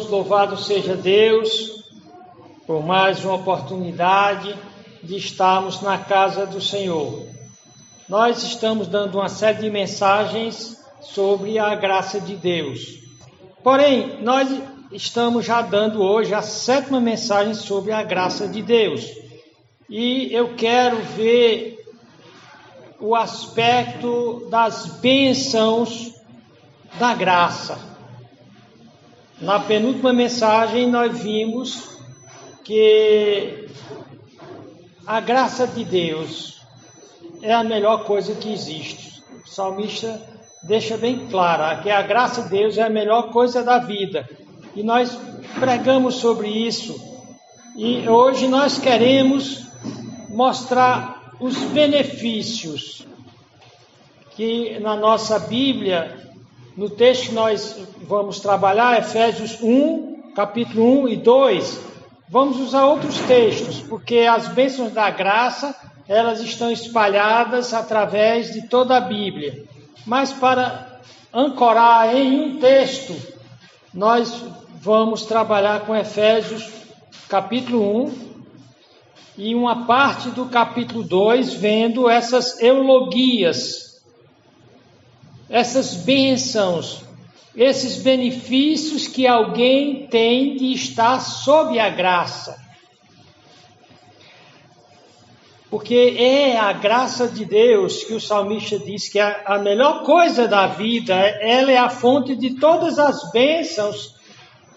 irmãos, louvado seja Deus por mais uma oportunidade de estarmos na casa do Senhor. Nós estamos dando uma série de mensagens sobre a graça de Deus. Porém, nós estamos já dando hoje a 7ª mensagem sobre a graça de Deus. E eu quero ver o aspecto das bênçãos da graça. Na penúltima mensagem nós vimos que a graça de Deus é a melhor coisa que existe. O salmista deixa bem claro que a graça de Deus é a melhor coisa da vida. E nós pregamos sobre isso. E hoje nós queremos mostrar os benefícios que na nossa Bíblia, no texto que nós vamos trabalhar, Efésios 1, capítulo 1 e 2, vamos usar outros textos, porque as bênçãos da graça, elas estão espalhadas através de toda a Bíblia. Mas para ancorar em um texto, nós vamos trabalhar com Efésios capítulo 1 e uma parte do capítulo 2, vendo essas eulogias, essas bênçãos, esses benefícios que alguém tem de estar sob a graça. Porque é a graça de Deus que o salmista diz que é a melhor coisa da vida, ela é a fonte de todas as bênçãos,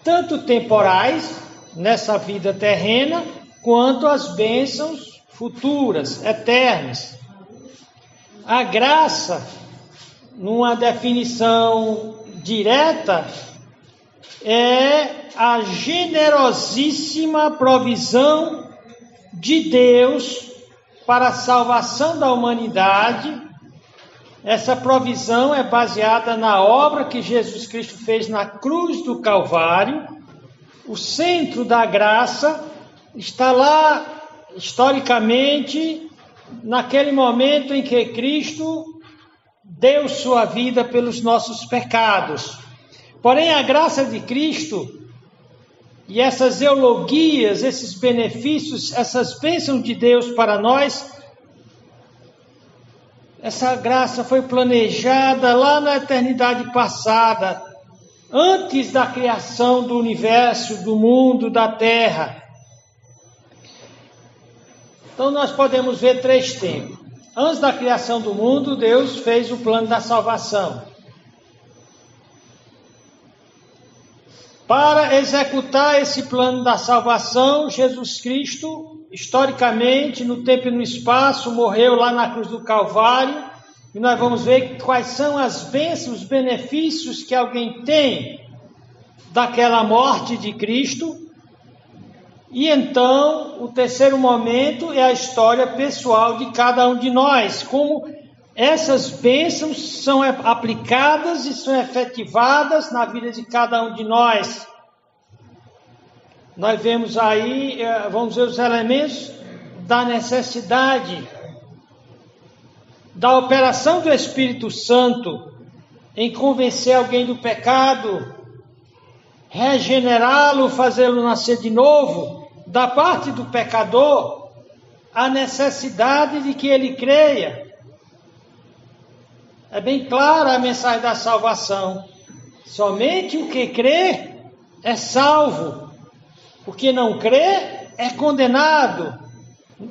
tanto temporais, nessa vida terrena, quanto as bênçãos futuras, eternas. A graça, numa definição direta, é a generosíssima provisão de Deus para a salvação da humanidade. Essa provisão é baseada na obra que Jesus Cristo fez na cruz do Calvário. O centro da graça está lá, historicamente, naquele momento em que Cristo deu sua vida pelos nossos pecados. Porém, a graça de Cristo e essas eulogias, esses benefícios, essas bênçãos de Deus para nós, essa graça foi planejada lá na eternidade passada, antes da criação do universo, do mundo, da terra. Então nós podemos ver 3 tempos. Antes da criação do mundo, Deus fez o plano da salvação. Para executar esse plano da salvação, Jesus Cristo, historicamente, no tempo e no espaço, morreu lá na cruz do Calvário. E nós vamos ver quais são as bênçãos, os benefícios que alguém tem daquela morte de Cristo. E então, o terceiro momento é a história pessoal de cada um de nós, como essas bênçãos são aplicadas e são efetivadas na vida de cada um de nós. Nós vemos aí, vamos ver os elementos da necessidade, da operação do Espírito Santo em convencer alguém do pecado, regenerá-lo, fazê-lo nascer de novo. Da parte do pecador, a necessidade de que ele creia. É bem clara a mensagem da salvação. Somente o que crê é salvo. O que não crê é condenado.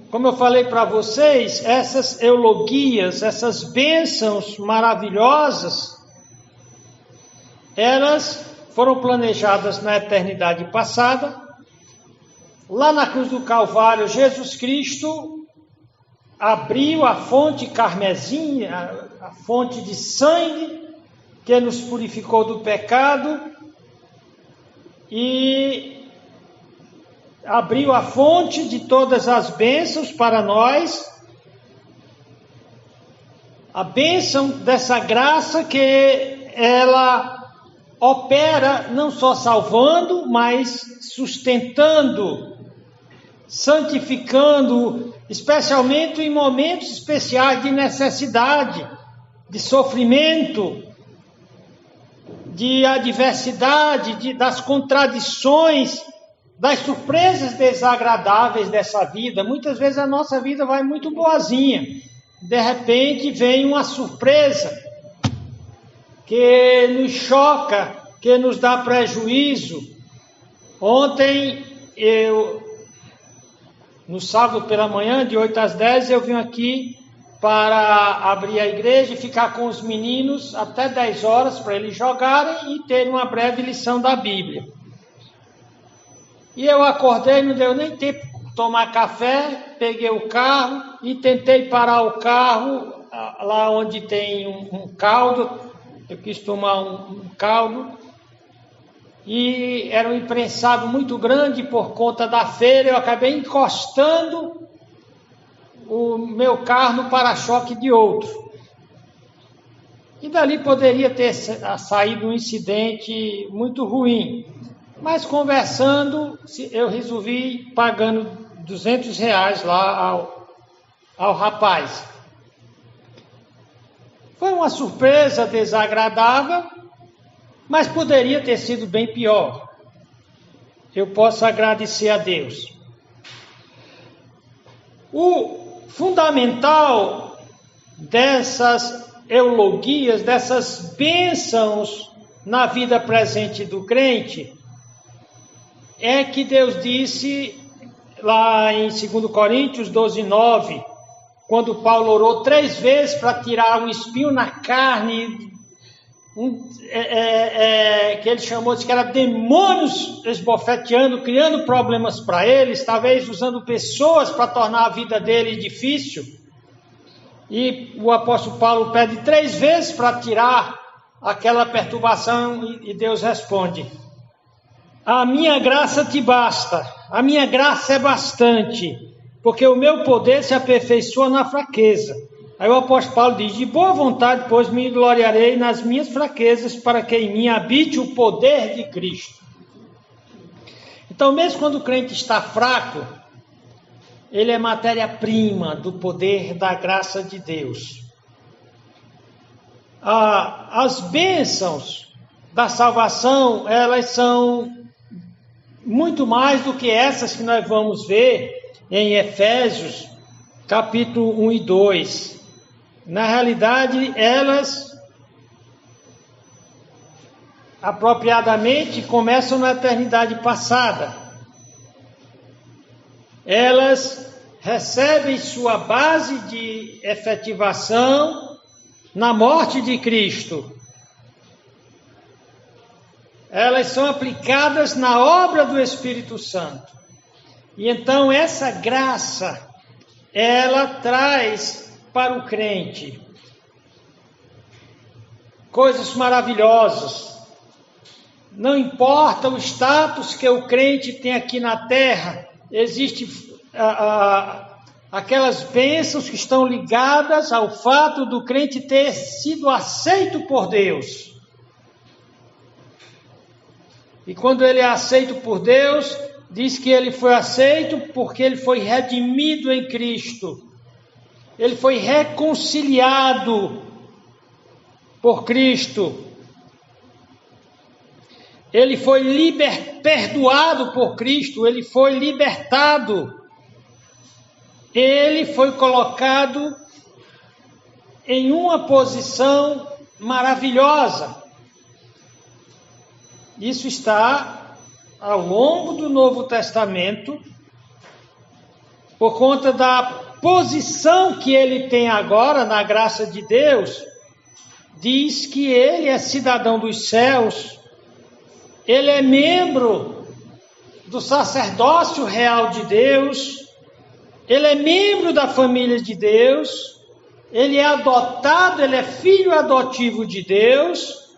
Como eu falei para vocês, essas eulogias, essas bênçãos maravilhosas, elas foram planejadas na eternidade passada. Lá na cruz do Calvário, Jesus Cristo abriu a fonte carmesim, a fonte de sangue que nos purificou do pecado e abriu a fonte de todas as bênçãos para nós. A bênção dessa graça que ela opera não só salvando, mas sustentando, santificando, especialmente em momentos especiais de necessidade, de sofrimento, de adversidade, das contradições, das surpresas desagradáveis dessa vida. Muitas vezes a nossa vida vai muito boazinha. De repente vem uma surpresa que nos choca, que nos dá prejuízo. Ontem, no sábado pela manhã, de 8 às 10, eu vim aqui para abrir a igreja e ficar com os meninos até 10 horas para eles jogarem e terem uma breve lição da Bíblia. E eu acordei, não deu nem tempo de tomar café, peguei o carro e tentei parar o carro lá onde tem um caldo. Eu quis tomar um caldo e era um imprensado muito grande por conta da feira. Eu acabei encostando o meu carro no para-choque de outro. E dali poderia ter saído um incidente muito ruim. Mas conversando, eu resolvi pagando R$200 lá ao rapaz. Foi uma surpresa desagradável, mas poderia ter sido bem pior. Eu posso agradecer a Deus. O fundamental dessas eulogias, dessas bênçãos na vida presente do crente, é que Deus disse lá em 2 Coríntios 12:9, quando Paulo orou 3 vezes para tirar um espinho na carne, que ele chamou de que era demônios esbofeteando, criando problemas para eles, talvez usando pessoas para tornar a vida dele difícil. E o apóstolo Paulo pede 3 vezes para tirar aquela perturbação e Deus responde: a minha graça te basta, a minha graça é bastante, porque o meu poder se aperfeiçoa na fraqueza. Aí o apóstolo Paulo diz: de boa vontade, pois me gloriarei nas minhas fraquezas, para que em mim habite o poder de Cristo. Então, mesmo quando o crente está fraco, ele é matéria-prima do poder da graça de Deus. As bênçãos da salvação, elas são muito mais do que essas que nós vamos ver em Efésios, capítulo 1 e 2. Na realidade, elas apropriadamente começam na eternidade passada. Elas recebem sua base de efetivação na morte de Cristo. Elas são aplicadas na obra do Espírito Santo. E então essa graça, ela traz para o crente coisas maravilhosas. Não importa o status que o crente tem aqui na terra, existem aquelas bênçãos que estão ligadas ao fato do crente ter sido aceito por Deus. E quando ele é aceito por Deus, diz que ele foi aceito porque ele foi redimido em Cristo. Ele foi reconciliado por Cristo. Ele foi perdoado por Cristo. Ele foi libertado. Ele foi colocado em uma posição maravilhosa. Isso está ao longo do Novo Testamento, por conta da posição que ele tem agora na graça de Deus. Diz que ele é cidadão dos céus, ele é membro do sacerdócio real de Deus, ele é membro da família de Deus, ele é adotado, ele é filho adotivo de Deus,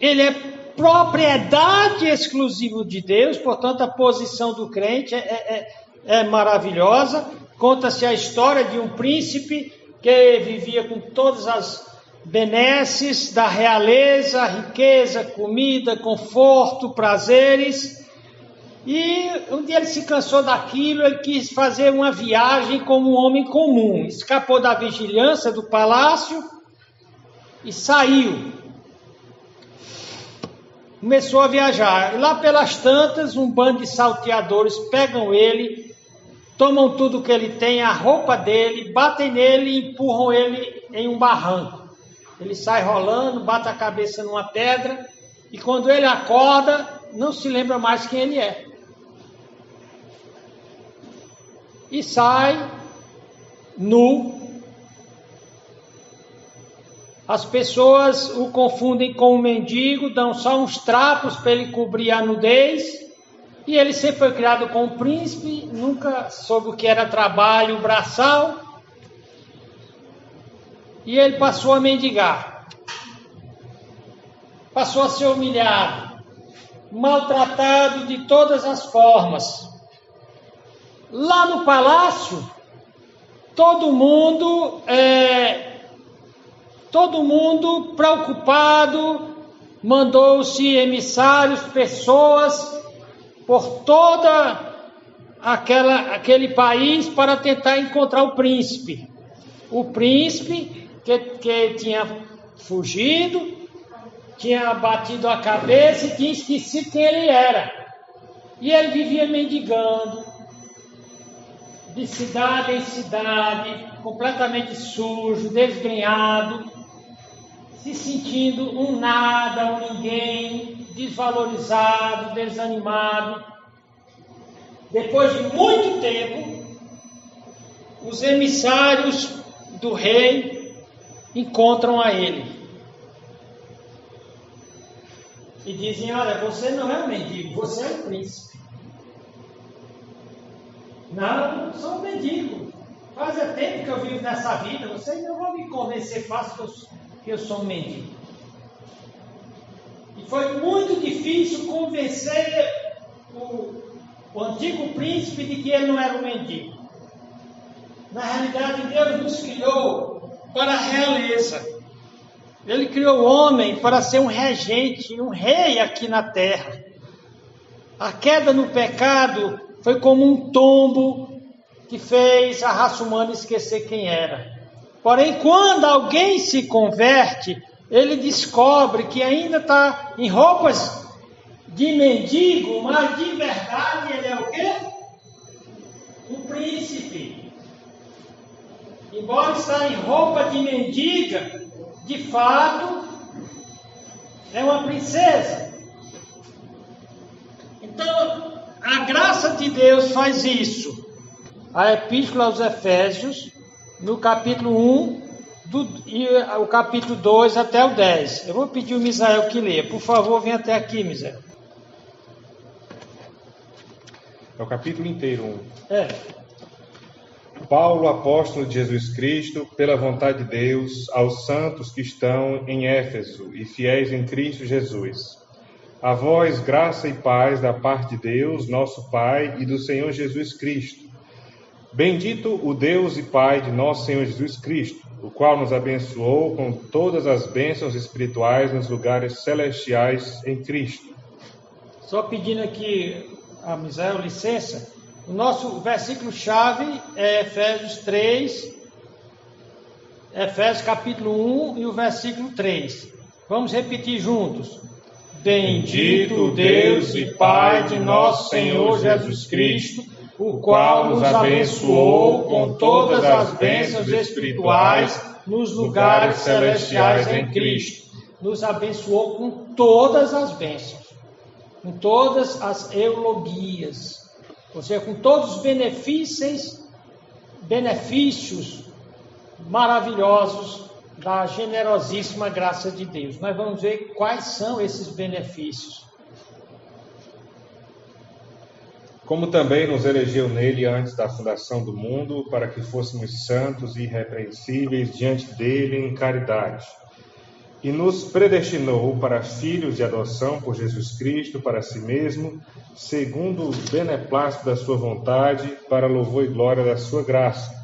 ele é propriedade exclusiva de Deus. Portanto, a posição do crente é maravilhosa. Conta-se a história de um príncipe que vivia com todas as benesses da realeza, riqueza, comida, conforto, prazeres. E um dia ele se cansou daquilo, ele quis fazer uma viagem como um homem comum. Escapou da vigilância do palácio e saiu. começou a viajar. E lá pelas tantas, um bando de salteadores pegam ele, tomam tudo que ele tem, a roupa dele, batem nele e empurram ele em um barranco. Ele sai rolando, bate a cabeça numa pedra e quando ele acorda, não se lembra mais quem ele é. E sai nu. As pessoas o confundem com um mendigo, dão só uns trapos para ele cobrir a nudez. E ele sempre foi criado com um príncipe, nunca soube o que era trabalho braçal. E ele passou a mendigar. Passou a ser humilhado, maltratado de todas as formas. Lá no palácio, todo mundo preocupado, mandou-se emissários, pessoas por toda aquele país para tentar encontrar o príncipe. O príncipe que tinha fugido, tinha batido a cabeça e tinha esquecido quem ele era. E ele vivia mendigando, de cidade em cidade, completamente sujo, desgrenhado, se sentindo um nada, um ninguém, desvalorizado, desanimado. Depois de muito tempo, os emissários do rei encontram a ele. E dizem, olha, você não é um mendigo, você é um príncipe. Não sou um mendigo. Faz tempo que eu vivo nessa vida, vocês não vão me convencer fácil que eu sou um mendigo. E foi muito difícil convencer o antigo príncipe de que ele não era um mendigo. Na realidade, Deus nos criou para a realeza. Ele criou o homem para ser um regente, um rei aqui na terra. A queda no pecado foi como um tombo que fez a raça humana esquecer quem era. Porém, quando alguém se converte, ele descobre que ainda está em roupas de mendigo, mas de verdade ele é o quê? Um príncipe. Embora está em roupa de mendiga, de fato, é uma princesa. Então, a graça de Deus faz isso. A Epístola aos Efésios, no capítulo 1 e o capítulo 2 até o 10. Eu vou pedir o Misael que leia. Por favor, vem até aqui, Misael. É o capítulo inteiro. Paulo, apóstolo de Jesus Cristo, pela vontade de Deus, aos santos que estão em Éfeso e fiéis em Cristo Jesus. A vós, graça e paz da parte de Deus, nosso Pai, e do Senhor Jesus Cristo. Bendito o Deus e Pai de nosso Senhor Jesus Cristo, o qual nos abençoou com todas as bênçãos espirituais nos lugares celestiais em Cristo. Só pedindo aqui a Misael licença. O nosso versículo-chave é Efésios 3, Efésios capítulo 1 e o versículo 3. Vamos repetir juntos. Bendito Deus e Pai de nosso Senhor Jesus Cristo, o qual nos abençoou com todas as bênçãos espirituais nos lugares celestiais em Cristo. Nos abençoou com todas as bênçãos, com todas as eulogias. Ou seja, com todos os benefícios maravilhosos da generosíssima graça de Deus. Nós vamos ver quais são esses benefícios. Como também nos elegeu nele antes da fundação do mundo, para que fôssemos santos e irrepreensíveis diante dele em caridade. E nos predestinou para filhos de adoção por Jesus Cristo para si mesmo, segundo o beneplácito da sua vontade, para louvor e glória da sua graça,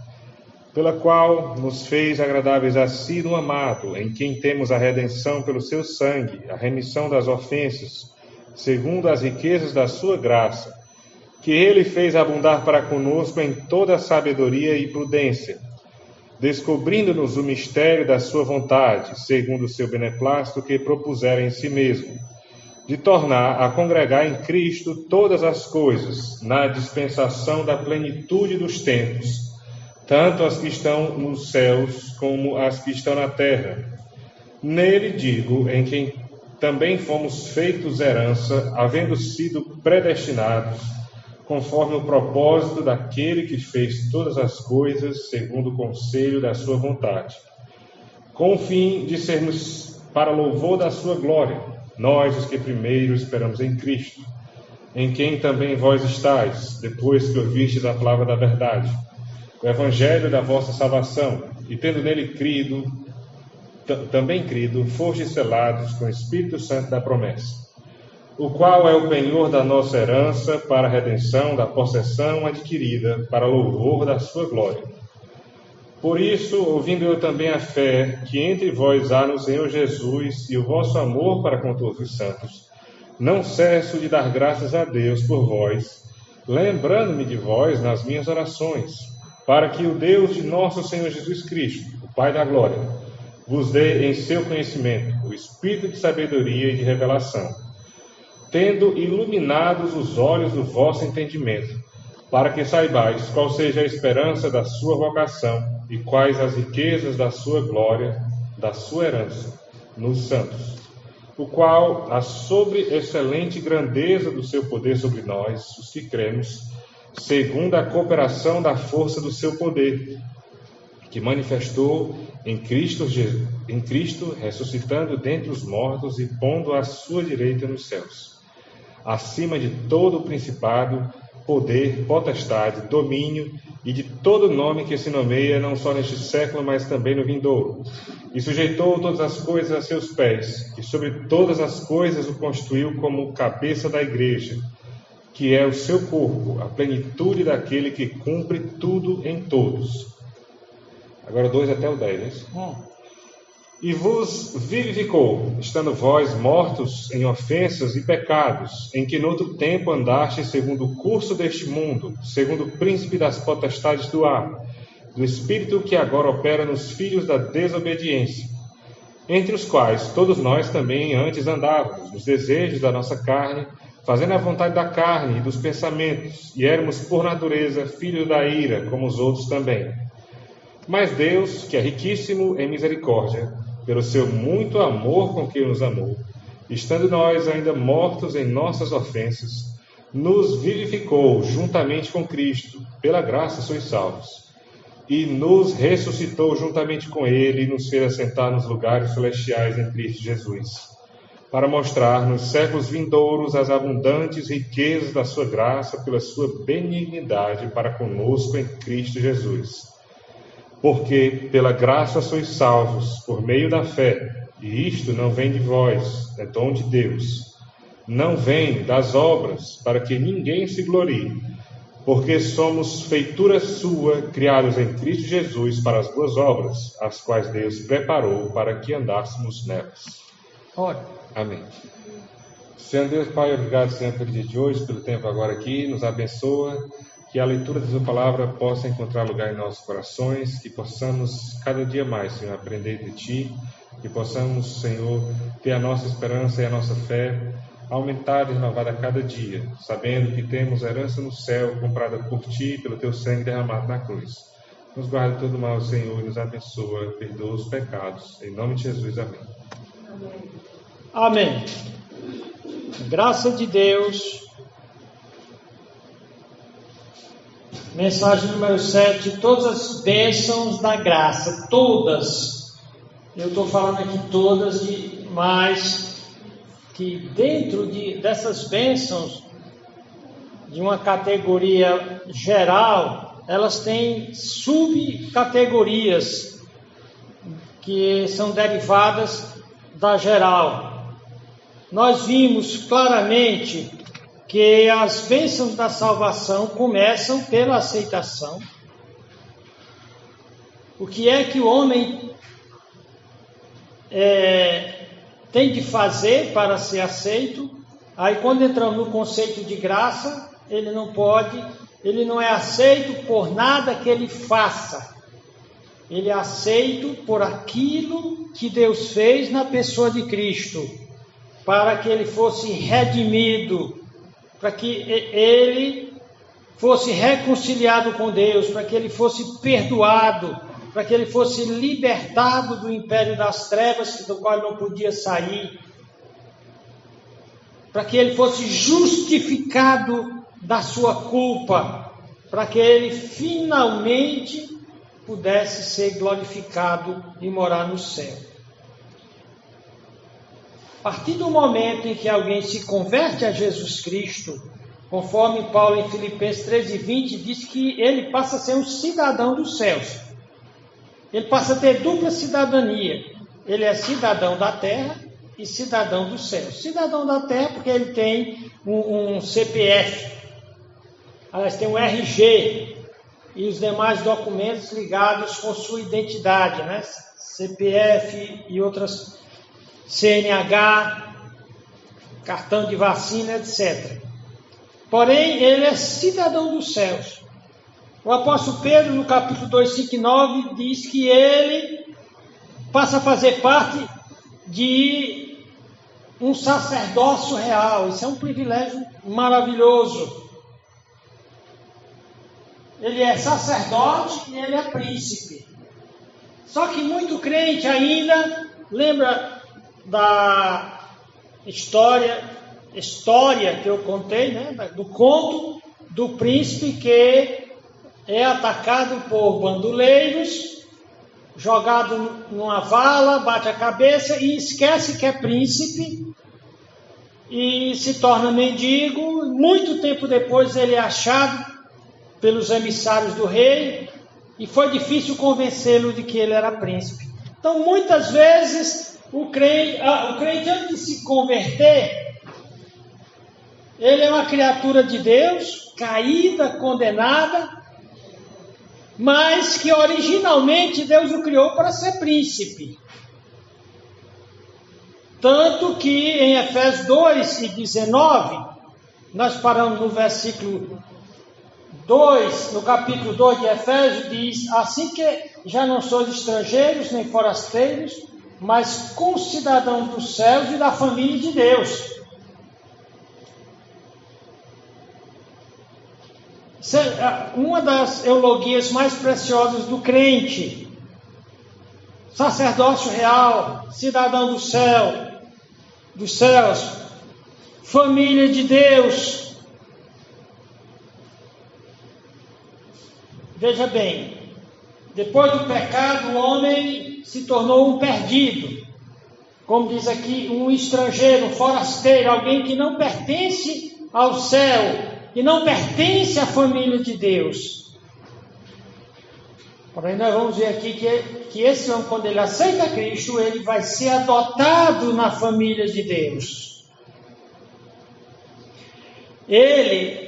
pela qual nos fez agradáveis a si no amado, em quem temos a redenção pelo seu sangue, a remissão das ofensas, segundo as riquezas da sua graça, que ele fez abundar para conosco em toda sabedoria e prudência, descobrindo-nos o mistério da sua vontade, segundo o seu beneplácito que propusera em si mesmo, de tornar a congregar em Cristo todas as coisas, na dispensação da plenitude dos tempos, tanto as que estão nos céus como as que estão na terra. Nele, digo, em quem também fomos feitos herança, havendo sido predestinados, conforme o propósito daquele que fez todas as coisas, segundo o conselho da sua vontade, com o fim de sermos para louvor da sua glória, nós, os que primeiro esperamos em Cristo, em quem também vós estáis, depois que ouvistes a palavra da verdade, o evangelho da vossa salvação, e tendo nele também crido, fostes selados com o Espírito Santo da promessa, o qual é o penhor da nossa herança para a redenção da possessão adquirida, para louvor da sua glória. Por isso, ouvindo eu também a fé que entre vós há no Senhor Jesus e o vosso amor para com todos os santos, não cesso de dar graças a Deus por vós, lembrando-me de vós nas minhas orações, para que o Deus de nosso Senhor Jesus Cristo, o Pai da glória, vos dê em seu conhecimento o espírito de sabedoria e de revelação, tendo iluminados os olhos do vosso entendimento, para que saibais qual seja a esperança da sua vocação e quais as riquezas da sua glória, da sua herança, nos santos, o qual a sobre-excelente grandeza do seu poder sobre nós, os que cremos, segundo a cooperação da força do seu poder, que manifestou em Cristo, ressuscitando dentre os mortos e pondo à sua direita nos céus, acima de todo o principado, poder, potestade, domínio e de todo nome que se nomeia, não só neste século, mas também no vindouro. E sujeitou todas as coisas a seus pés, e sobre todas as coisas o constituiu como cabeça da igreja, que é o seu corpo, a plenitude daquele que cumpre tudo em todos. Agora 2 até o 10, né? E vos vivificou, estando vós mortos em ofensas e pecados, em que noutro tempo andastes segundo o curso deste mundo, segundo o príncipe das potestades do ar, do espírito que agora opera nos filhos da desobediência, entre os quais todos nós também antes andávamos, nos desejos da nossa carne, fazendo a vontade da carne e dos pensamentos, e éramos por natureza filhos da ira, como os outros também. Mas Deus, que é riquíssimo em misericórdia, pelo seu muito amor com que nos amou, estando nós ainda mortos em nossas ofensas, nos vivificou juntamente com Cristo, pela graça sois salvos, e nos ressuscitou juntamente com Ele e nos fez assentar nos lugares celestiais em Cristo Jesus, para mostrar nos séculos vindouros as abundantes riquezas da sua graça pela sua benignidade para conosco em Cristo Jesus. Porque pela graça sois salvos, por meio da fé, e isto não vem de vós, é dom de Deus. Não vem das obras, para que ninguém se glorie, porque somos feitura sua, criados em Cristo Jesus para as boas obras, as quais Deus preparou para que andássemos nelas. Ora. Amém. Senhor Deus, Pai, obrigado, Senhor, pelo dia de hoje, pelo tempo agora aqui, nos abençoa. Que a leitura da Sua Palavra possa encontrar lugar em nossos corações, que possamos cada dia mais, Senhor, aprender de Ti, que possamos, Senhor, ter a nossa esperança e a nossa fé aumentada e renovada a cada dia, sabendo que temos herança no céu, comprada por Ti, pelo Teu sangue derramado na cruz. Nos guarda de todo mal, Senhor, e nos abençoa, perdoa os pecados. Em nome de Jesus, amém. Amém. Graça de Deus. Mensagem número 7, todas as bênçãos da graça, todas. Eu estou falando aqui todas, mas que dentro dessas bênçãos, de uma categoria geral, elas têm subcategorias que são derivadas da geral. Nós vimos claramente que as bênçãos da salvação começam pela aceitação. O que é que o homem tem de fazer para ser aceito? Aí quando entramos no conceito de graça, ele não é aceito por nada que ele faça. Ele é aceito por aquilo que Deus fez na pessoa de Cristo. para que ele fosse redimido, para que ele fosse reconciliado com Deus, para que ele fosse perdoado, para que ele fosse libertado do império das trevas, do qual não podia sair, para que ele fosse justificado da sua culpa, para que ele finalmente pudesse ser glorificado e morar no céu. A partir do momento em que alguém se converte a Jesus Cristo, conforme Paulo em Filipenses 13:20 diz que ele passa a ser um cidadão dos céus. Ele passa a ter dupla cidadania. Ele é cidadão da terra e cidadão dos céus. Cidadão da terra porque ele tem um CPF, aliás, tem um RG e os demais documentos ligados com sua identidade, né? CPF e outras, CNH, cartão de vacina, etc. Porém, ele é cidadão dos céus. O apóstolo Pedro, no capítulo 2, 5 e 9, diz que ele passa a fazer parte de um sacerdócio real. Isso é um privilégio maravilhoso. Ele é sacerdote e ele é príncipe. Só que muito crente ainda lembra da história que eu contei, né? Do conto do príncipe que é atacado por bandoleiros, jogado numa vala, bate a cabeça e esquece que é príncipe e se torna mendigo. Muito tempo depois ele é achado pelos emissários do rei e foi difícil convencê-lo de que ele era príncipe. Então, muitas vezes, o crente antes de se converter, ele é uma criatura de Deus, caída, condenada, mas que originalmente Deus o criou para ser príncipe. Tanto que em Efésios 2:19, nós paramos no versículo 2, no capítulo 2 de Efésios, diz: assim que já não sois estrangeiros nem forasteiros, mas concidadãos dos céus e da família de Deus. Uma das eulogias mais preciosas do crente: sacerdócio real, cidadão do céu, dos céus, família de Deus. Veja bem, depois do pecado, o homem se tornou um perdido. Como diz aqui, um estrangeiro, um forasteiro, alguém que não pertence ao céu, que não pertence à família de Deus. Porém, nós vamos ver aqui que esse homem, quando ele aceita Cristo, ele vai ser adotado na família de Deus. Ele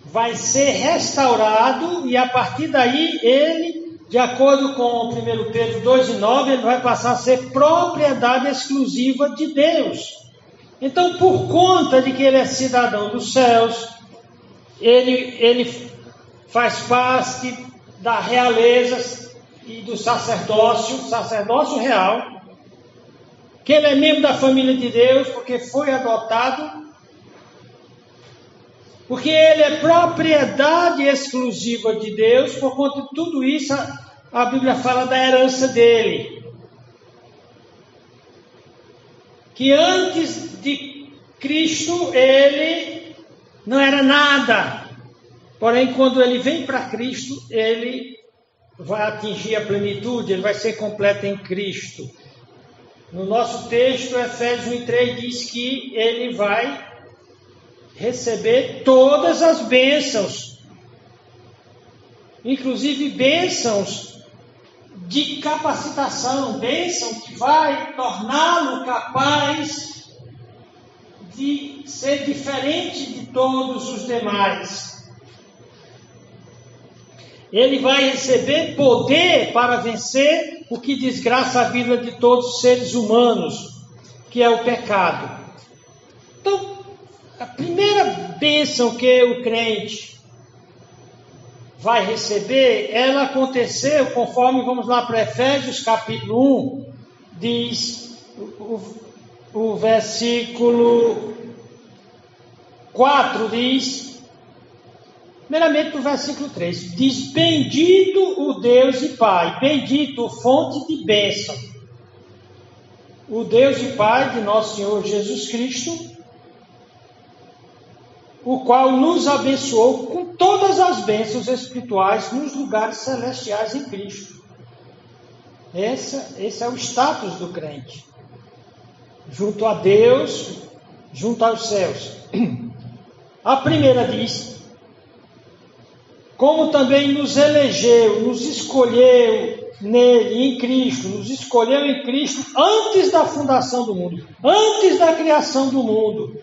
vai ser restaurado e a partir daí ele, de acordo com 1 Pedro 2:9, ele vai passar a ser propriedade exclusiva de Deus. Então, por conta de que ele é cidadão dos céus, ele faz parte da realeza e do sacerdócio real, que ele é membro da família de Deus, porque foi adotado, porque ele é propriedade exclusiva de Deus. Por conta de tudo isso, a Bíblia fala da herança dele. Que antes de Cristo ele não era nada. Porém, quando ele vem para Cristo, ele vai atingir a plenitude, ele vai ser completo em Cristo. No nosso texto, Efésios 1:3 diz que ele vai receber todas as bênçãos, inclusive bênçãos de capacitação, bênção que vai torná-lo capaz de ser diferente de todos os demais. Ele vai receber poder para vencer o que desgraça a vida de todos os seres humanos, que é o pecado. Então, a primeira bênção que o crente vai receber, ela aconteceu conforme, vamos lá para Efésios capítulo 1, diz o versículo 4 diz, primeiramente no versículo 3, diz: bendito o Deus e Pai, bendito, fonte de bênção, o Deus e Pai de nosso Senhor Jesus Cristo, o qual nos abençoou com todas as bênçãos espirituais nos lugares celestiais em Cristo. Esse é o status do crente, junto a Deus, junto aos céus. A primeira diz: como também nos elegeu, nos escolheu nele, em Cristo, nos escolheu em Cristo antes da fundação do mundo, antes da criação do mundo.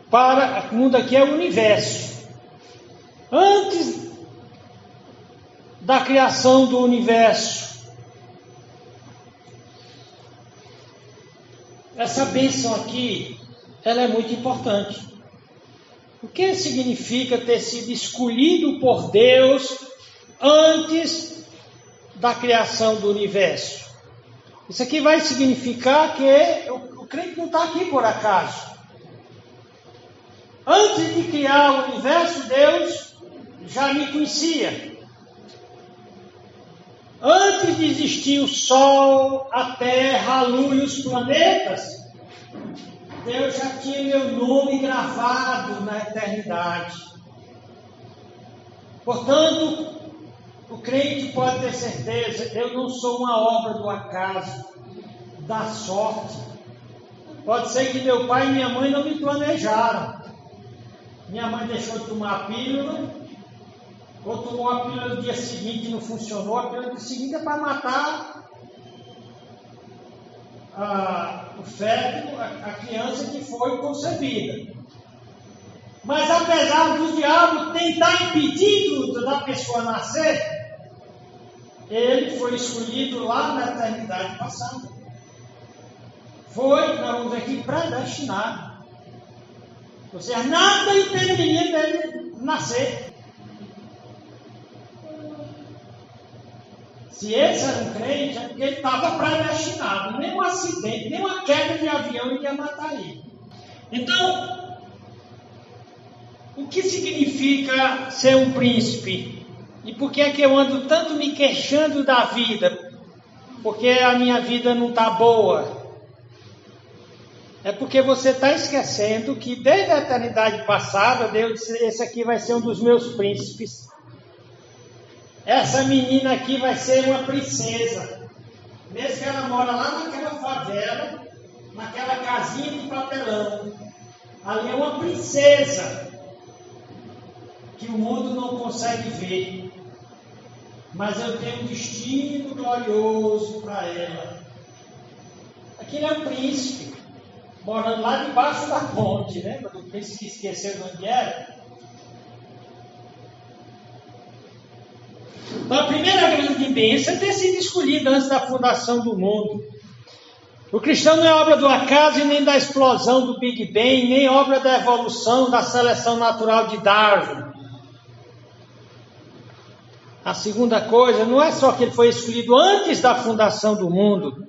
O mundo aqui é o universo. Antes da criação do universo. Essa bênção aqui, ela é muito importante. O que significa ter sido escolhido por Deus antes da criação do universo? Isso aqui vai significar que o crente não está aqui por acaso. Antes de criar o universo, Deus já me conhecia. Antes de existir o Sol, a Terra, a Lua e os planetas, Deus já tinha meu nome gravado na eternidade. Portanto, o crente pode ter certeza, eu não sou uma obra do acaso, da sorte. Pode ser que meu pai e minha mãe não me planejaram. Minha mãe deixou de tomar a pílula, ou tomou a pílula no dia seguinte e não funcionou. A pílula do dia seguinte é para matar o feto, a criança que foi concebida. Mas apesar do diabo tentar impedir da pessoa nascer, ele foi escolhido lá na eternidade passada. Foi, nós vamos aqui, predestinado. Ou seja, nada impediria dele nascer. Se esse era um crente, é porque ele estava predestinado. Nem um acidente, nem uma queda de avião iria matar ele. Então, o que significa ser um príncipe? E por que é que eu ando tanto me queixando da vida? Porque a minha vida não está boa. É porque você está esquecendo que desde a eternidade passada, Deus disse: esse aqui vai ser um dos meus príncipes. Essa menina aqui vai ser uma princesa. Mesmo que ela mora lá naquela favela, naquela casinha de papelão. Ali é uma princesa que o mundo não consegue ver. Mas eu tenho um destino glorioso para ela. Aquele é um príncipe, morando lá debaixo da ponte, né? O príncipe que esqueceu de onde era. Então, a primeira grande bênção é ter sido escolhido antes da fundação do mundo. O cristão não é obra do acaso e nem da explosão do Big Bang, nem obra da evolução, da seleção natural de Darwin. A segunda coisa, não é só que ele foi escolhido antes da fundação do mundo.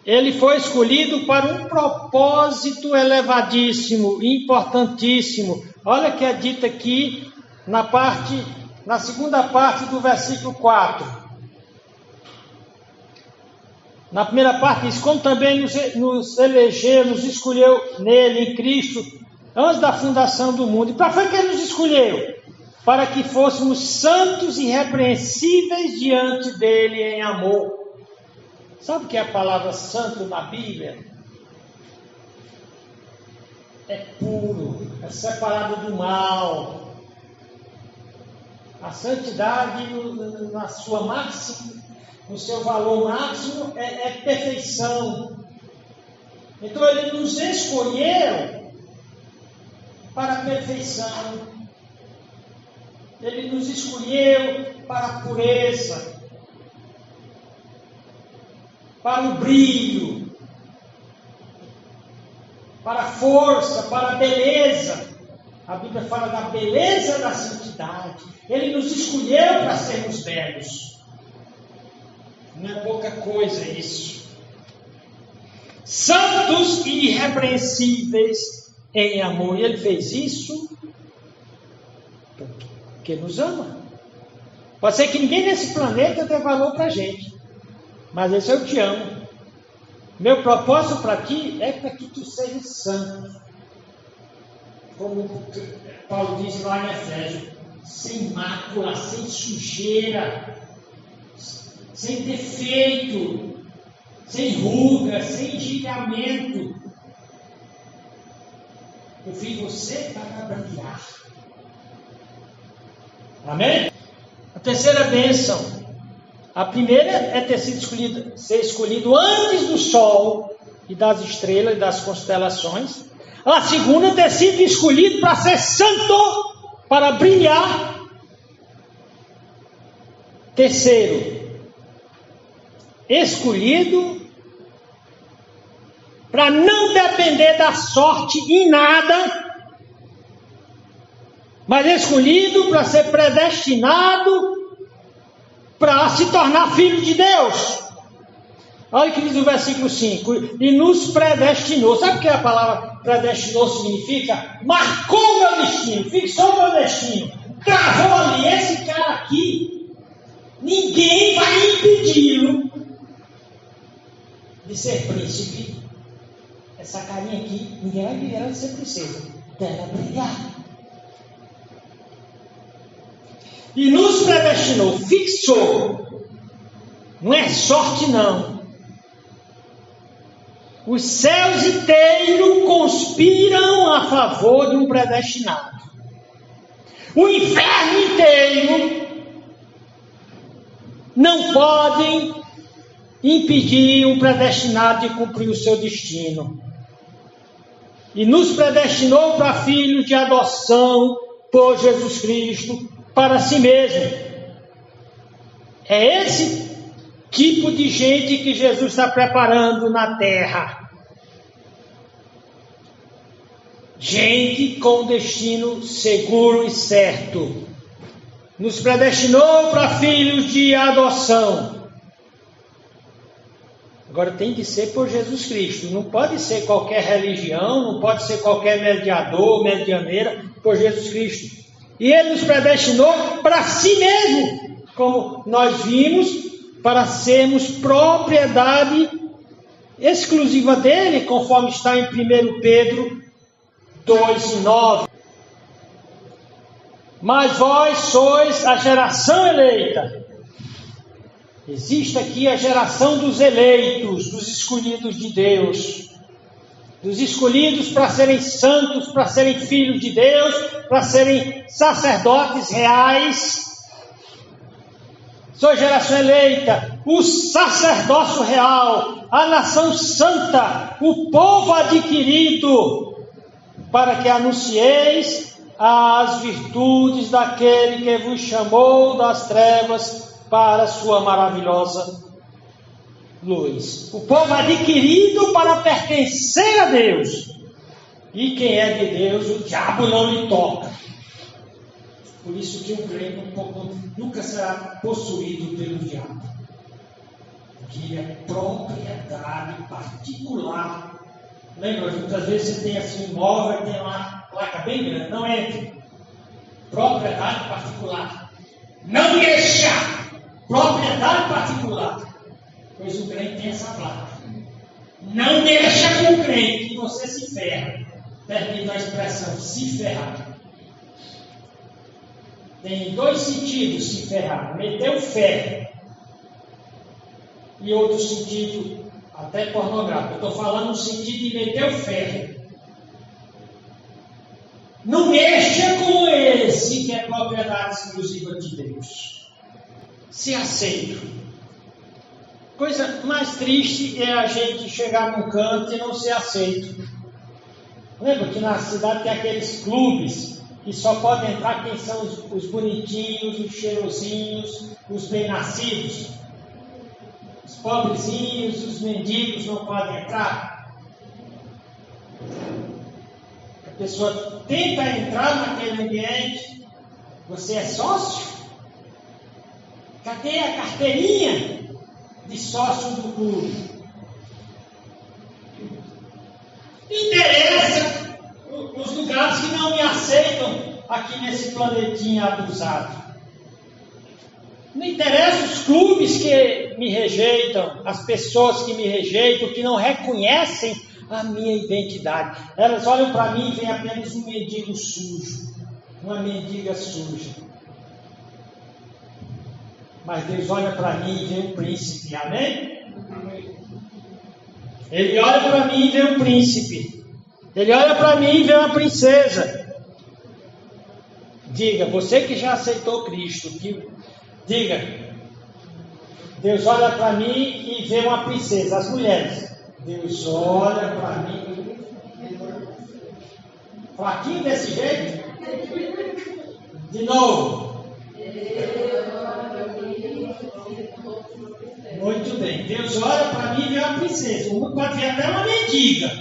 Ele foi escolhido para um propósito elevadíssimo, importantíssimo. Olha que é dito aqui na segunda parte do versículo 4. Na primeira parte diz: como também nos elegeu, nos escolheu nele, em Cristo, antes da fundação do mundo. E para que ele nos escolheu? Para que fôssemos santos e irrepreensíveis diante dele em amor. Sabe o que é a palavra santo na Bíblia? É puro, é separado do mal. A santidade na sua máxima, no seu valor máximo, é perfeição. Então ele nos escolheu para a perfeição. Ele nos escolheu para a pureza, para o brilho, para a força, para a beleza. A Bíblia fala da beleza da santidade. Ele nos escolheu para sermos belos. Não é pouca coisa isso. santos e irrepreensíveis em amor. E ele fez isso porque nos ama. Pode ser que ninguém nesse planeta dê valor para a gente, mas esse eu te amo. Meu propósito para ti é para que tu sejas santo. Como Paulo diz lá em Efésios, sem mácula, sem sujeira, sem defeito, sem ruga, sem gigamento. Eu fiz você para brilhar. Amém? A terceira bênção. A primeira é ter sido ser escolhido antes do sol e das estrelas e das constelações. A segunda é ter sido escolhido para ser santo, para brilhar. Terceiro, escolhido para não depender da sorte em nada, mas escolhido para ser predestinado para se tornar filho de Deus. Olha o que diz o versículo 5. E nos predestinou. Sabe o que a palavra predestinou significa? Marcou meu destino, fixou meu destino, gravou ali. Esse cara aqui, ninguém vai impedi-lo de ser príncipe. Essa carinha aqui, ninguém vai impedir ela de ser princesa. Dela brilhar. E nos predestinou, fixou. Não é sorte, não. Os céus inteiros conspiram a favor de um predestinado. O inferno inteiro não podem impedir um predestinado de cumprir o seu destino. E nos predestinou para filhos de adoção por Jesus Cristo para si mesmo. É esse tipo de gente que Jesus está preparando na terra. Gente com destino seguro e certo. Nos predestinou para filhos de adoção. Agora tem que ser por Jesus Cristo. Não pode ser qualquer religião, não pode ser qualquer mediador, medianeira, por Jesus Cristo. E Ele nos predestinou para si mesmo, como nós vimos, para sermos propriedade exclusiva dele, conforme está em 1 Pedro 2:9. Mas vós sois a geração eleita. Existe aqui a geração dos eleitos, dos escolhidos de Deus. Dos escolhidos para serem santos, para serem filhos de Deus, para serem sacerdotes reais. Sou geração eleita, o sacerdócio real, a nação santa, o povo adquirido, para que anuncieis as virtudes daquele que vos chamou das trevas para a sua maravilhosa luz. O povo adquirido para pertencer a Deus. E quem é de Deus, o diabo não lhe toca. Por isso que um crente nunca será possuído pelo diabo. Porque ele é propriedade particular. Lembra, muitas vezes você tem assim um imóvel e tem uma placa bem grande. Não entre. Propriedade particular. Não mexa! Propriedade particular. Pois o crente tem essa placa. Não mexa com o crente, que você se ferra. Permita a expressão, se ferrar. Tem dois sentidos se ferrar. Meter o ferro. E outro sentido, até pornográfico. Eu estou falando no sentido de meter o ferro. Não mexa com esse que é propriedade exclusiva de Deus. Se aceito. Coisa mais triste é a gente chegar num canto e não ser aceito. Lembra que na cidade tem aqueles clubes que só podem entrar quem são os bonitinhos, os cheirosinhos, os bem-nascidos. Os pobrezinhos, os mendigos não podem entrar. A pessoa tenta entrar naquele ambiente. Você é sócio? Cadê a carteirinha de sócio do clube? Não interessa os lugares que não me aceitam aqui nesse planetinha abusado. Não interessa os clubes que me rejeitam, as pessoas que me rejeitam, que não reconhecem a minha identidade. Elas olham para mim e veem apenas um mendigo sujo, uma mendiga suja. Mas Deus olha para mim e vê um príncipe, amém? Ele olha para mim e vê um príncipe. Ele olha para mim e vê uma princesa. Diga, você que já aceitou Cristo, diga, Deus olha para mim e vê uma princesa. As mulheres, Deus olha para mim. Fraquinho desse jeito? De novo. Muito bem. Deus olha para mim e vê uma princesa. O mundo pode ver até uma mendiga,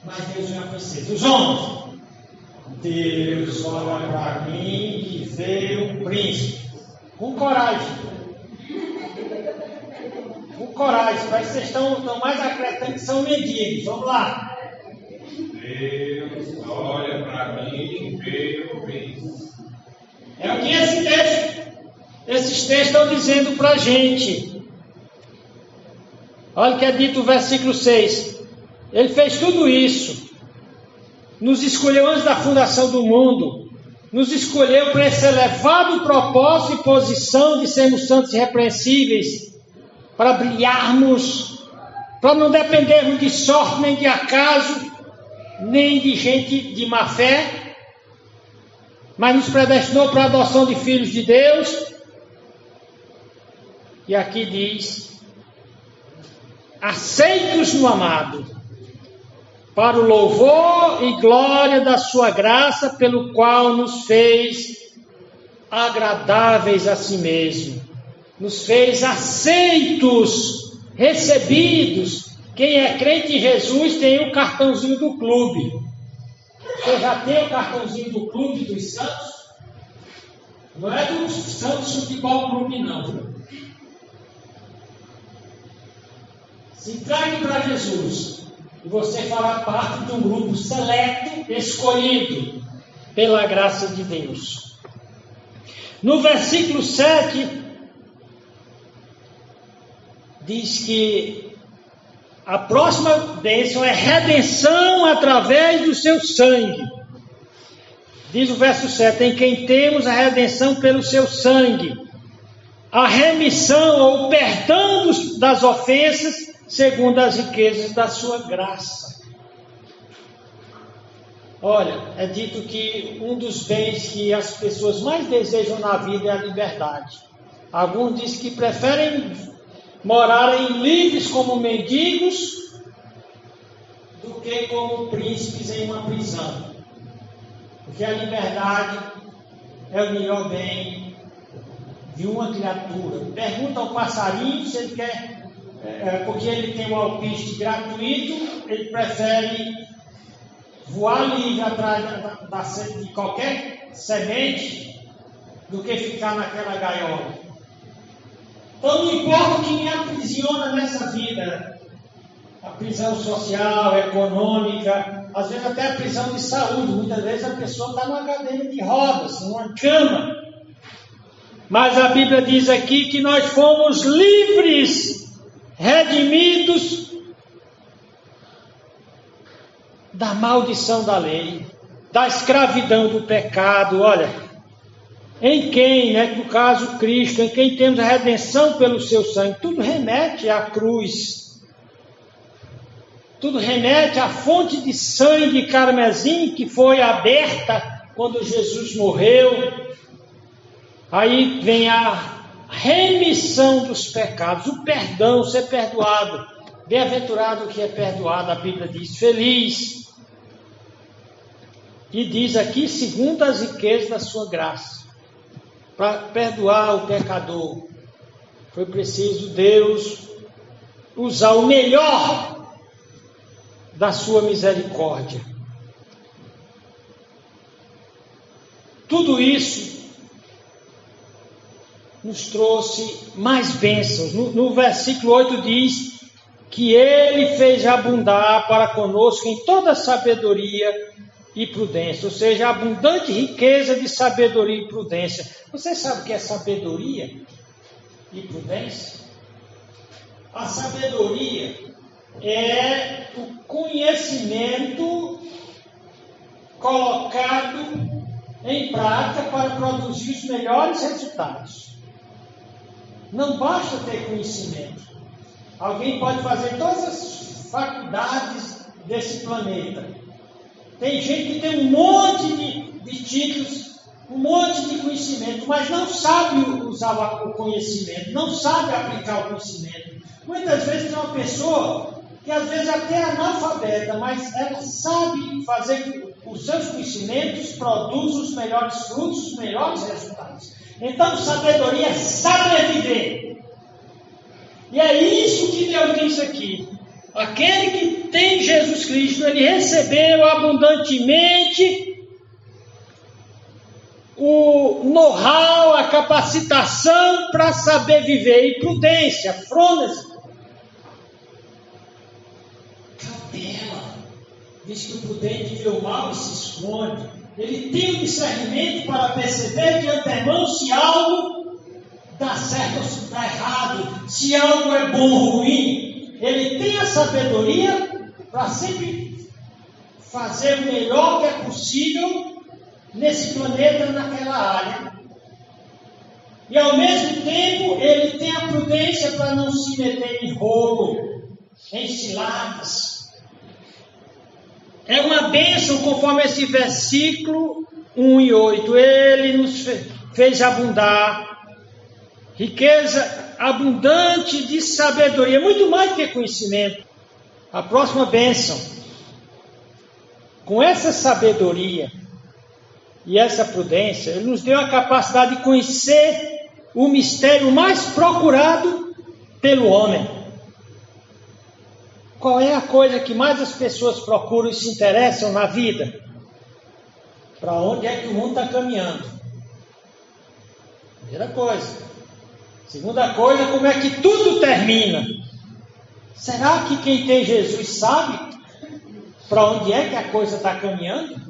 mas Deus vê uma princesa. Os homens, Deus olha para mim e vê um príncipe. Com coragem. Com coragem. Parece que vocês estão mais acreditando que são mendigos. Vamos lá. Deus olha para mim e vê o príncipe. É o que esses textos estão dizendo para a gente. Olha o que é dito no versículo 6. Ele fez tudo isso. Nos escolheu antes da fundação do mundo. Nos escolheu para esse elevado propósito e posição de sermos santos e irrepreensíveis. Para brilharmos. Para não dependermos de sorte, nem de acaso, nem de gente de má fé. Mas nos predestinou para a adoção de filhos de Deus. E aqui diz: aceitos no amado, para o louvor e glória da sua graça, pelo qual nos fez agradáveis a si mesmo. Nos fez aceitos, recebidos. Quem é crente em Jesus tem o cartãozinho do clube. Você já tem o cartãozinho do clube dos santos? Não é do Santos Futebol Clube, não. Se entregue para Jesus e você fará parte de um grupo seleto, escolhido pela graça de Deus. No versículo 7, diz que a próxima bênção é redenção através do seu sangue. Diz o verso 7, em quem temos a redenção pelo seu sangue, a remissão ou o perdão das ofensas, segundo as riquezas da sua graça. Olha, é dito que um dos bens que as pessoas mais desejam na vida é a liberdade. Alguns dizem que preferem morarem livres como mendigos do que como príncipes em uma prisão. Porque a liberdade é o melhor bem de uma criatura. Pergunta ao passarinho se ele quer, porque ele tem um alpiste gratuito, ele prefere voar livre atrás de qualquer semente do que ficar naquela gaiola. Então não importa o que me aprisiona nessa vida, a prisão social, econômica, às vezes até a prisão de saúde. Muitas vezes a pessoa está numa cadeira de rodas, numa cama. Mas a Bíblia diz aqui que nós fomos livres, redimidos da maldição da lei, da escravidão do pecado. Olha, em quem, no caso Cristo, em quem temos a redenção pelo seu sangue. Tudo remete à cruz. Tudo remete à fonte de sangue carmesim que foi aberta quando Jesus morreu. Aí vem a remissão dos pecados, o perdão, ser perdoado. Bem-aventurado que é perdoado, a Bíblia diz, feliz. E diz aqui, segundo as riquezas da sua graça. Para perdoar o pecador, foi preciso Deus usar o melhor da sua misericórdia. Tudo isso nos trouxe mais bênçãos. No versículo 8 diz que ele fez abundar para conosco em toda sabedoria e prudência, ou seja, abundante riqueza de sabedoria e prudência. Você sabe o que é sabedoria e prudência? A sabedoria é o conhecimento colocado em prática para produzir os melhores resultados. Não basta ter conhecimento. Alguém pode fazer todas as faculdades desse planeta. Tem gente que tem um monte de títulos, um monte de conhecimento, mas não sabe usar o conhecimento, não sabe aplicar o conhecimento. Muitas vezes tem uma pessoa que às vezes até é analfabeta, mas ela sabe fazer os seus conhecimentos, produz os melhores frutos, os melhores resultados. Então, sabedoria é saber viver. E é isso que Deus diz aqui. Aquele que tem Jesus Cristo, ele recebeu abundantemente o know-how, a capacitação para saber viver. E prudência, frônese, cautela. Diz que o prudente vê o mal e se esconde. Ele tem o discernimento para perceber de antemão se algo dá certo ou se dá errado, se algo é bom ou ruim. Ele tem a sabedoria para sempre fazer o melhor que é possível nesse planeta, naquela área. E ao mesmo tempo, ele tem a prudência para não se meter em rolo, em ciladas. É uma bênção, conforme esse versículo 1 e 8. Ele nos fez abundar, riqueza abundante de sabedoria, muito mais do que conhecimento. A próxima bênção, com essa sabedoria e essa prudência, ele nos deu a capacidade de conhecer o mistério mais procurado pelo homem. Qual é a coisa que mais as pessoas procuram e se interessam na vida? Para onde é que o mundo está caminhando? Primeira coisa. Segunda coisa, como é que tudo termina? Será que quem tem Jesus sabe para onde é que a coisa está caminhando?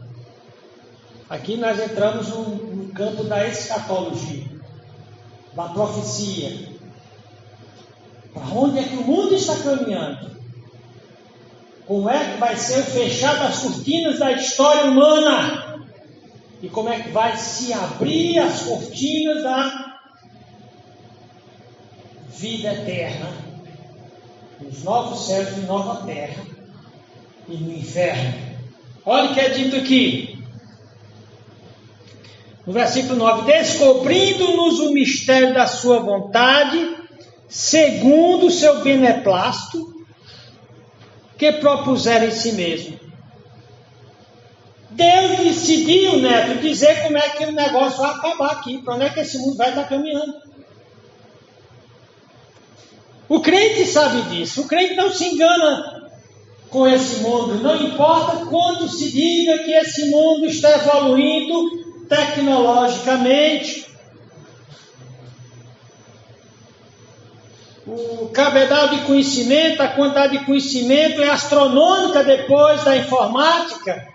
Aqui nós entramos no campo da escatologia, da profecia. Para onde é que o mundo está caminhando? Como é que vai ser o fechar das cortinas da história humana? E como é que vai se abrir as cortinas da vida eterna? Nos novos céus e nova terra e no inferno. Olha o que é dito aqui. No versículo 9. Descobrindo-nos o mistério da sua vontade, segundo o seu beneplácito, que propuseram em si mesmo. Deus decidiu, Neto, dizer como é que o negócio vai acabar aqui, para onde é que esse mundo vai estar caminhando. O crente sabe disso, o crente não se engana com esse mundo, não importa quando se diga que esse mundo está evoluindo tecnologicamente. O cabedal de conhecimento, a quantidade de conhecimento é astronômica depois da informática,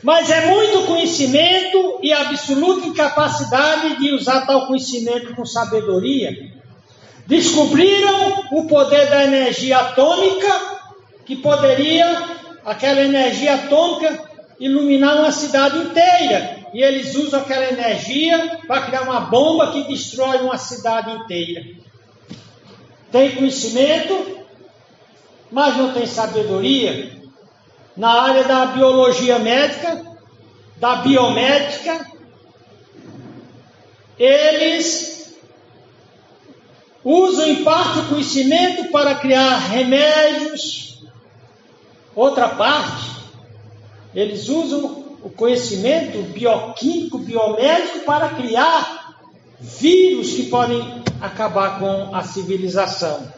mas é muito conhecimento e absoluta incapacidade de usar tal conhecimento com sabedoria. Descobriram o poder da energia atômica, que poderia, aquela energia atômica, iluminar uma cidade inteira, e eles usam aquela energia para criar uma bomba que destrói uma cidade inteira. Tem conhecimento, mas não tem sabedoria. Na área da biologia médica, da biomédica, eles usam em parte o conhecimento para criar remédios. Outra parte, eles usam o conhecimento bioquímico, biomédico para criar vírus que podem acabar com a civilização.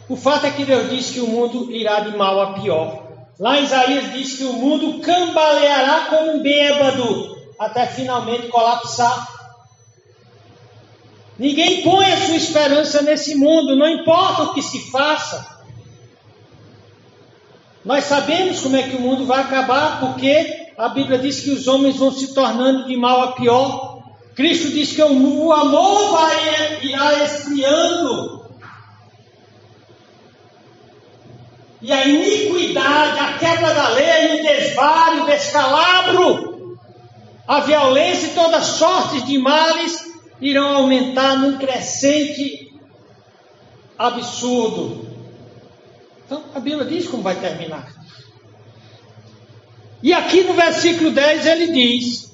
O fato é que Deus diz que o mundo irá de mal a pior. Lá em Isaías diz que o mundo cambaleará como um bêbado, até finalmente colapsar. Ninguém põe a sua esperança nesse mundo, não importa o que se faça. Nós sabemos como é que o mundo vai acabar, porque a Bíblia diz que os homens vão se tornando de mal a pior. Cristo diz que o amor irá esfriando. E a iniquidade, a quebra da lei, o desvario, o descalabro, a violência e todas sortes de males irão aumentar num crescente absurdo. Então, a Bíblia diz como vai terminar. E aqui no versículo 10 ele diz,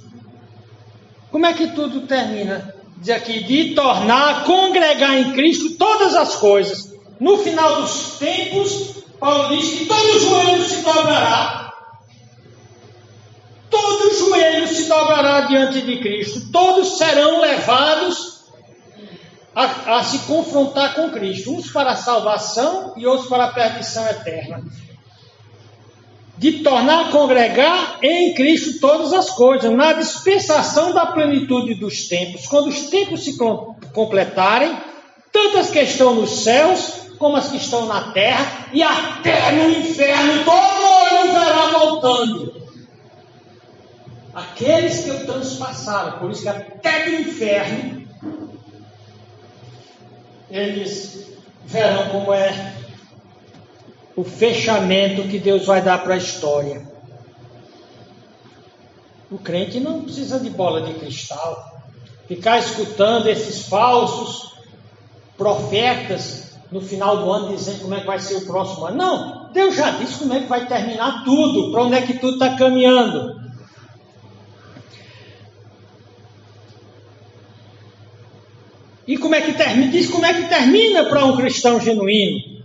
como é que tudo termina? Diz aqui, de tornar a congregar em Cristo todas as coisas. No final dos tempos, Paulo diz que todo joelho se dobrará. Todo joelho se dobrará diante de Cristo. Todos serão levados a se confrontar com Cristo. Uns para a salvação e outros para a perdição eterna. De tornar a congregar em Cristo todas as coisas. Na dispensação da plenitude dos tempos. Quando os tempos se completarem, tanto as que estão nos céus como as que estão na terra, e até no inferno, todo olho verá voltando. Aqueles que o transpassaram, por isso que até do inferno, eles verão como é o fechamento que Deus vai dar para a história. O crente não precisa de bola de cristal, ficar escutando esses falsos profetas no final do ano dizendo como é que vai ser o próximo ano. Não, Deus já disse como é que vai terminar tudo, para onde é que tudo está caminhando. E como é que termina? Diz como é que termina para um cristão genuíno.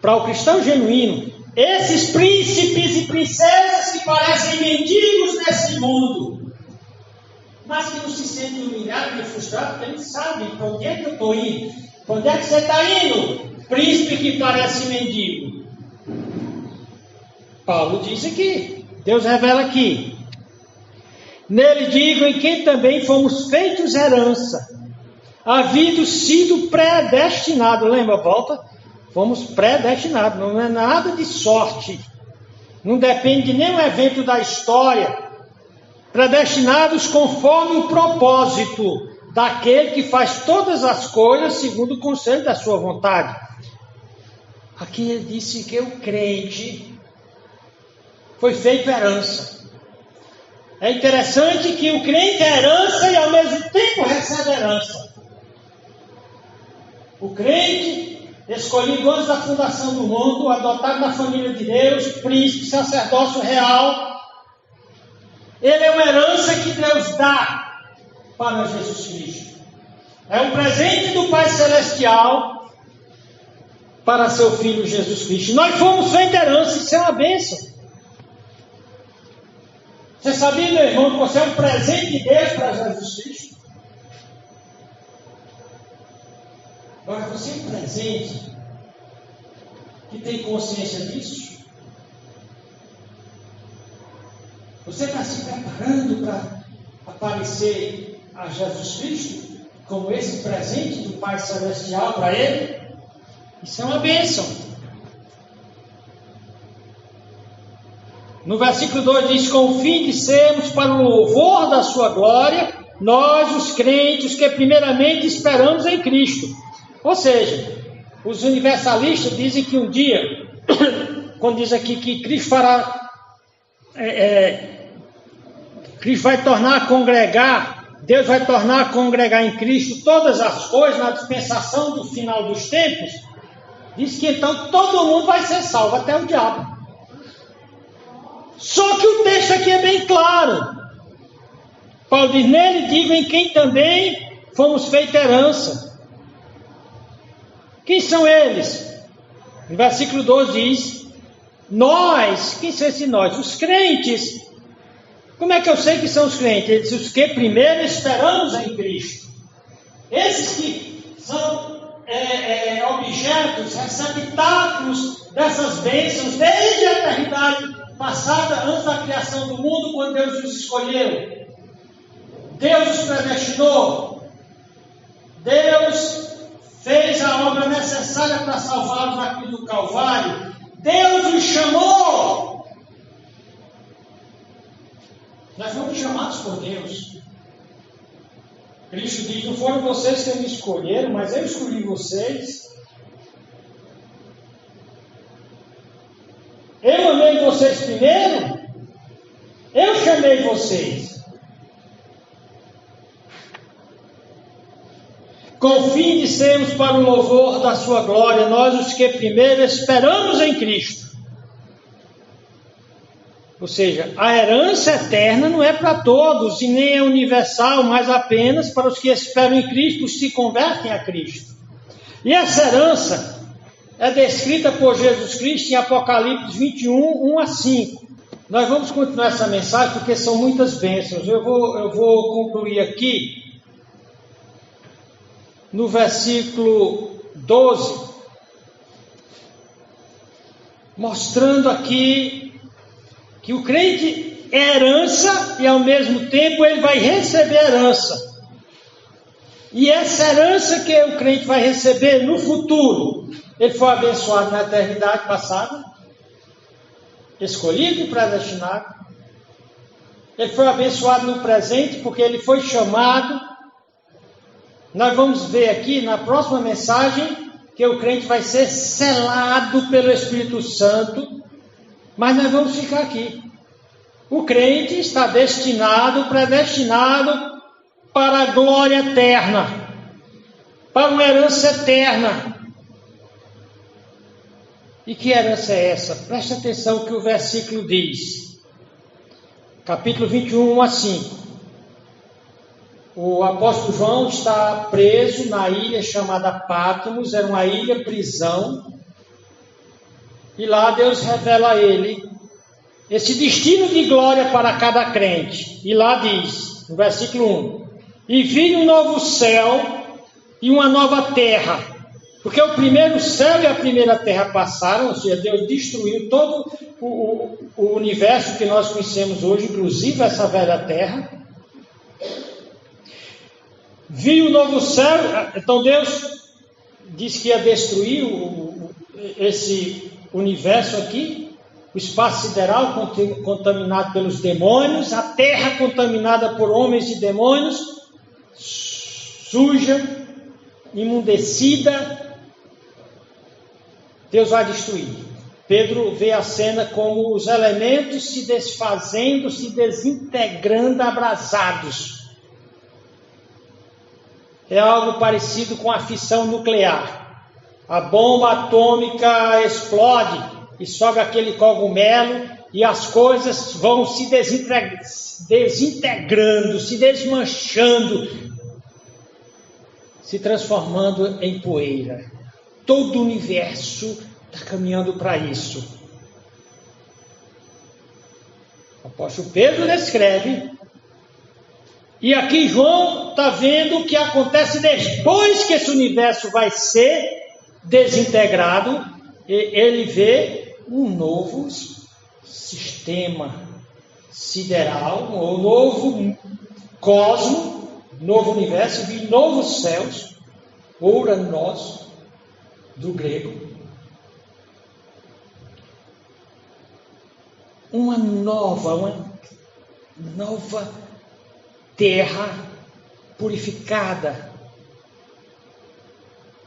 Para o cristão genuíno, esses príncipes e princesas que parecem mendigos nesse mundo, mas que não se sentem humilhados e frustrados, porque eles sabem para onde é que eu estou indo. Para onde é que você está indo? Príncipe que parece mendigo. Paulo diz aqui, Deus revela aqui. Nele digo, em quem também fomos feitos herança, havendo sido predestinado. Lembra, volta? Fomos predestinados, não é nada de sorte. Não depende de nenhum evento da história. Predestinados conforme o propósito daquele que faz todas as coisas segundo o conselho da sua vontade. Aqui ele disse que o crente foi feito herança. É interessante que o crente é herança e ao mesmo tempo recebe herança. O crente, escolhido antes da fundação do mundo, adotado na família de Deus, príncipe, sacerdócio real, ele é uma herança que Deus dá para Jesus Cristo. É um presente do Pai Celestial para seu Filho Jesus Cristo. Nós fomos feitos herança, isso é uma bênção. Você sabia, meu irmão, que você é um presente de Deus para Jesus Cristo? Agora, você é um presente que tem consciência disso? Você está se preparando para aparecer a Jesus Cristo como esse presente do Pai Celestial para Ele? Isso é uma bênção. No versículo 2 diz, com o fim de sermos para o louvor da sua glória, nós os crentes que primeiramente esperamos em Cristo. Ou seja, os universalistas dizem que um dia, quando diz aqui que Cristo fará, Cristo vai tornar a congregar, Deus vai tornar a congregar em Cristo todas as coisas na dispensação do final dos tempos, diz que então todo mundo vai ser salvo, até o diabo. Só que o texto aqui é bem claro. Paulo diz, nele digo em quem também fomos feitos herança. Quem são eles? No versículo 12 diz, nós, quem são esses nós? Os crentes. Como é que eu sei que são os crentes? Ele diz, os que primeiro esperamos em Cristo. Esses que são objetos, receptáculos dessas bênçãos desde a eternidade passada, antes da criação do mundo, quando Deus os escolheu. Deus os predestinou. Deus fez a obra necessária para salvá-los na cruz do Calvário. Deus os chamou. Nós fomos chamados por Deus. Cristo diz: não foram vocês que me escolheram, mas eu escolhi vocês. Eu amei vocês primeiro. Eu chamei vocês. Com o fim de sermos para o louvor da sua glória, nós os que primeiro esperamos em Cristo. Ou seja, a herança eterna não é para todos e nem é universal, mas apenas para os que esperam em Cristo, os que se convertem a Cristo. E essa herança é descrita por Jesus Cristo em Apocalipse 21, 1-5. Nós vamos continuar essa mensagem porque são muitas bênçãos. Eu vou concluir aqui no versículo 12, mostrando aqui que o crente é herança e ao mesmo tempo ele vai receber herança. E essa herança que o crente vai receber no futuro, ele foi abençoado na eternidade passada, escolhido e predestinado. Ele foi abençoado no presente porque ele foi chamado. Nós vamos ver aqui na próxima mensagem que o crente vai ser selado pelo Espírito Santo, mas nós vamos ficar aqui. O crente está destinado, predestinado para a glória eterna, para uma herança eterna. E que herança é essa? Preste atenção no que o versículo diz. Capítulo 21, 1-5. O apóstolo João está preso na ilha chamada Patmos, era uma ilha prisão, e lá Deus revela a ele esse destino de glória para cada crente. E lá diz, no versículo 1, e vi um novo céu e uma nova terra, porque o primeiro céu e a primeira terra passaram, ou seja, Deus destruiu todo o universo que nós conhecemos hoje, inclusive essa velha terra. Vi o novo céu, então Deus disse que ia destruir esse universo aqui, o espaço sideral contaminado pelos demônios, a terra contaminada por homens e demônios, suja, imundecida. Deus vai destruir. Pedro vê a cena como os elementos se desfazendo, se desintegrando, abrasados. É algo parecido com a fissão nuclear. A bomba atômica explode e sobe aquele cogumelo e as coisas vão se desintegrando, se desmanchando, se transformando em poeira. Todo o universo está caminhando para isso. O apóstolo Pedro descreve. E aqui João está vendo o que acontece depois que esse universo vai ser desintegrado. Ele vê um novo sistema sideral, um novo cosmo, novo universo, e novos céus, ouranos, do grego. Uma nova terra purificada,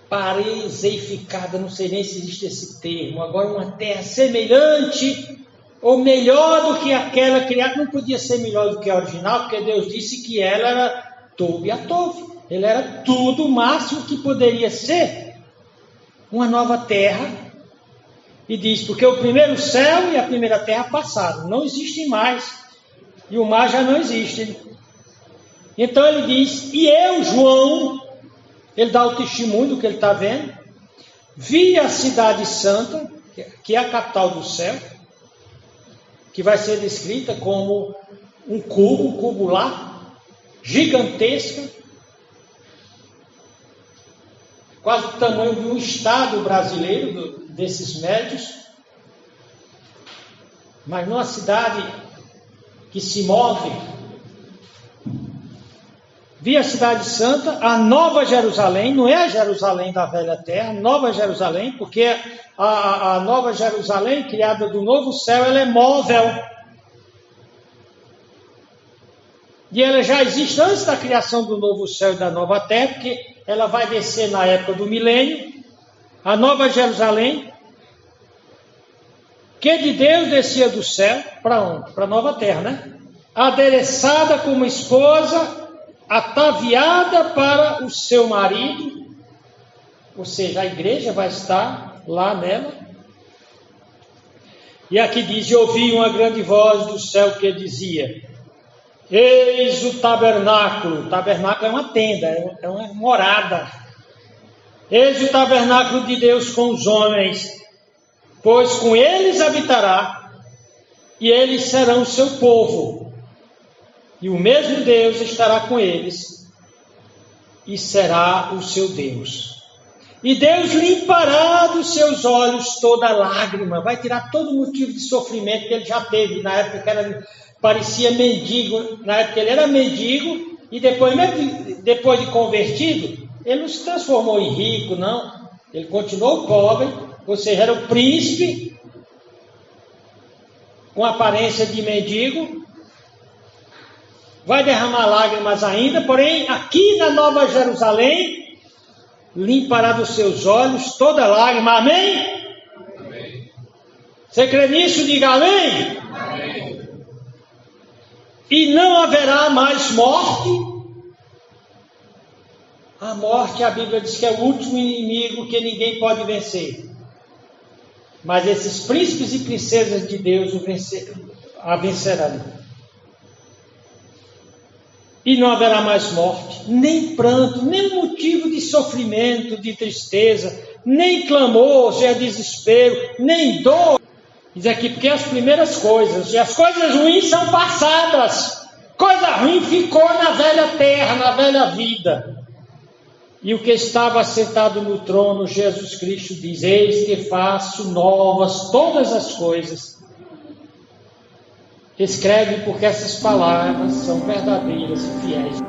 pareificada, não sei nem se existe esse termo. Agora, uma terra semelhante ou melhor do que aquela criada. Não podia ser melhor do que a original, porque Deus disse que ela era Tov a Tov. Ela era tudo o máximo que poderia ser. Uma nova terra. E diz, porque o primeiro céu e a primeira terra passaram, não existem mais. E o mar já não existe. Então ele diz, e eu, João, ele dá o testemunho do que ele está vendo, vi a cidade santa, que é a capital do céu, que vai ser descrita como um cubular, gigantesca, quase o tamanho de um estado brasileiro, desses médios, mas numa cidade que se move. vi a cidade santa, a nova Jerusalém, não é a Jerusalém da velha terra, nova Jerusalém, porque a nova Jerusalém, criada do novo céu, ela é móvel. E ela já existe antes da criação do novo céu e da nova terra, porque ela vai descer na época do milênio. A nova Jerusalém, que de Deus descia do céu, para onde? Para a nova terra, né? Adereçada como esposa, ataviada para o seu marido, ou seja, a igreja vai estar lá nela. E aqui diz: eu ouvi uma grande voz do céu que dizia: eis o tabernáculo. O tabernáculo é uma tenda, é uma morada. Eis o tabernáculo de Deus com os homens, pois com eles habitará, e eles serão o seu povo. E o mesmo Deus estará com eles, e será o seu Deus. E Deus limpará dos seus olhos toda lágrima, vai tirar todo motivo de sofrimento que ele já teve, na época que era, parecia mendigo, na época ele era mendigo, e depois, mesmo depois de convertido, ele não se transformou em rico, não. Ele continuou pobre, ou seja, era o príncipe, com aparência de mendigo. Vai derramar lágrimas ainda, porém, aqui na Nova Jerusalém, limpará dos seus olhos toda lágrima. Amém? Amém. Você crê nisso? Diga amém. Amém. E não haverá mais morte. A morte, a Bíblia diz que é o último inimigo que ninguém pode vencer. Mas esses príncipes e princesas de Deus a vencerão. E não haverá mais morte, nem pranto, nem motivo de sofrimento, de tristeza, nem clamor, ou seja, desespero, nem dor. Diz aqui, porque as primeiras coisas, e as coisas ruins são passadas. Coisa ruim ficou na velha terra, na velha vida. E o que estava sentado no trono, Jesus Cristo, diz: eis que faço novas todas as coisas. Escreve, porque essas palavras são verdadeiras e fiéis.